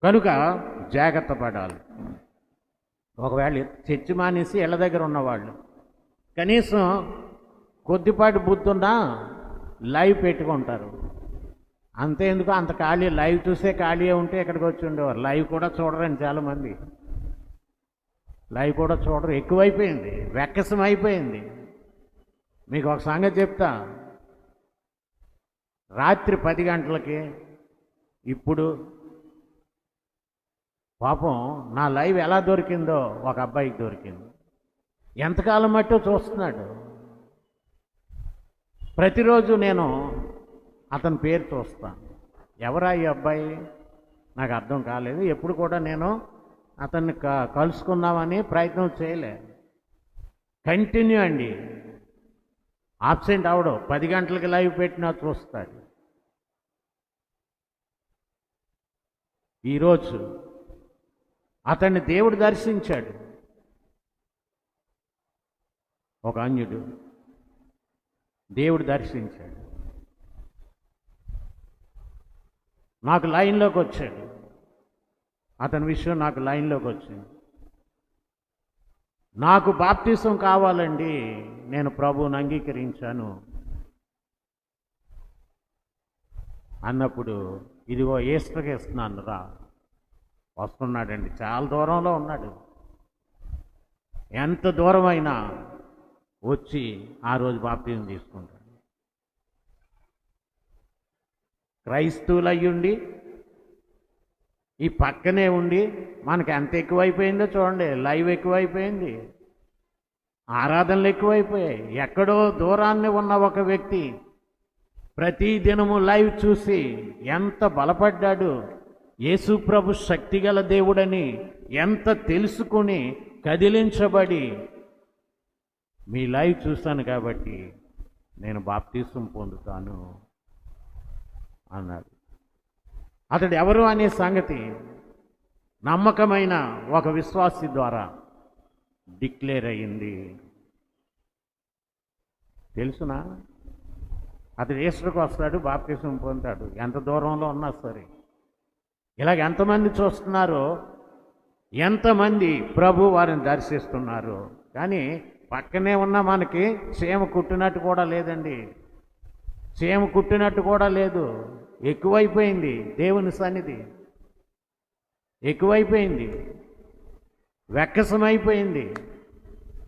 కనుక జాగ్రత్త పడాలి. ఒకవేళ చర్చి మానేసి ఇళ్ళ దగ్గర ఉన్నవాళ్ళు కనీసం కొద్దిపాటి బుద్ధున్నా లైవ్ పెట్టుకుంటారు. అంతే ఎందుకు అంత ఖాళీ లైవ్ చూసే ఖాళీ ఉంటే ఇక్కడికి వచ్చి ఉండేవారు. లైవ్ కూడా చూడరండి చాలామంది. లైవ్ కూడా చూడరు. ఎక్కువైపోయింది, వెక్కసం అయిపోయింది. మీకు ఒక సంగతి చెప్తా. రాత్రి 10 గంటలకి ఇప్పుడు పాపం నా లైవ్ ఎలా దొరికిందో ఒక అబ్బాయికి దొరికింది. ఎంతకాలం మట్టో చూస్తున్నాడు. ప్రతిరోజు నేను అతని పేరు చూస్తాను. ఎవరా ఈ అబ్బాయి నాకు అర్థం కాలేదు. ఎప్పుడు కూడా నేను అతన్ని కలుసుకుందామని ప్రయత్నం చేయలే. కంటిన్యూ అండి, ఆబ్సెంట్ అవడం. 10 గంటలకి లైవ్ పెట్టినా చూస్తాడు. ఈరోజు అతన్ని దేవుడు దర్శించాడు. ఒక అన్యుడు దేవుడు దర్శించాడు. నాకు లైన్లోకి వచ్చాడు. అతని విషయం నాకు లైన్లోకి వచ్చింది. నాకు బాప్తిసం కావాలండి, నేను ప్రభువుని అంగీకరించాను అన్నప్పుడు, ఇదిగో ఈస్టర్కి ఇస్తున్నాను రా. వస్తున్నాడండి. చాలా దూరంలో ఉన్నాడు. ఎంత దూరమైనా వచ్చి ఆ రోజు బాప్తిసం తీసుకుంటాడు. క్రైస్తవులు అయ్యుండి ఈ పక్కనే ఉండి మనకి ఎంత ఎక్కువైపోయిందో చూడండి. లైవ్ ఎక్కువైపోయింది, ఆరాధనలు ఎక్కువైపోయాయి. ఎక్కడో దూరాన్ని ఉన్న ఒక వ్యక్తి ప్రతి దినము లైవ్ చూసి ఎంత బలపడ్డాడు, యేసు ప్రభు శక్తిగల దేవుడని ఎంత తెలుసుకుని కదిలించబడి, మీ లైవ్ చూస్తాను కాబట్టి నేను బాప్తిసం పొందుతాను అన్నాడు. అతడు ఎవరు అనే సంగతి నమ్మకమైన ఒక విశ్వాసి ద్వారా డిక్లేర్ అయ్యింది. తెలుసునా? అతడు ఈస్టర్కి వస్తాడు, బాప్తిసం పొందుతాడు. ఎంత దూరంలో ఉన్నా సరే. ఇలాగ ఎంతమంది చూస్తున్నారో, ఎంతమంది ప్రభు వారిని దర్శిస్తున్నారు. కానీ పక్కనే ఉన్న మనకి చీమ కుట్టినట్టు కూడా లేదండి. చీమ కుట్టినట్టు కూడా లేదు. ఎక్కువైపోయింది. దేవుని సన్నిధి ఎక్కువైపోయింది, వెక్కసమైపోయింది.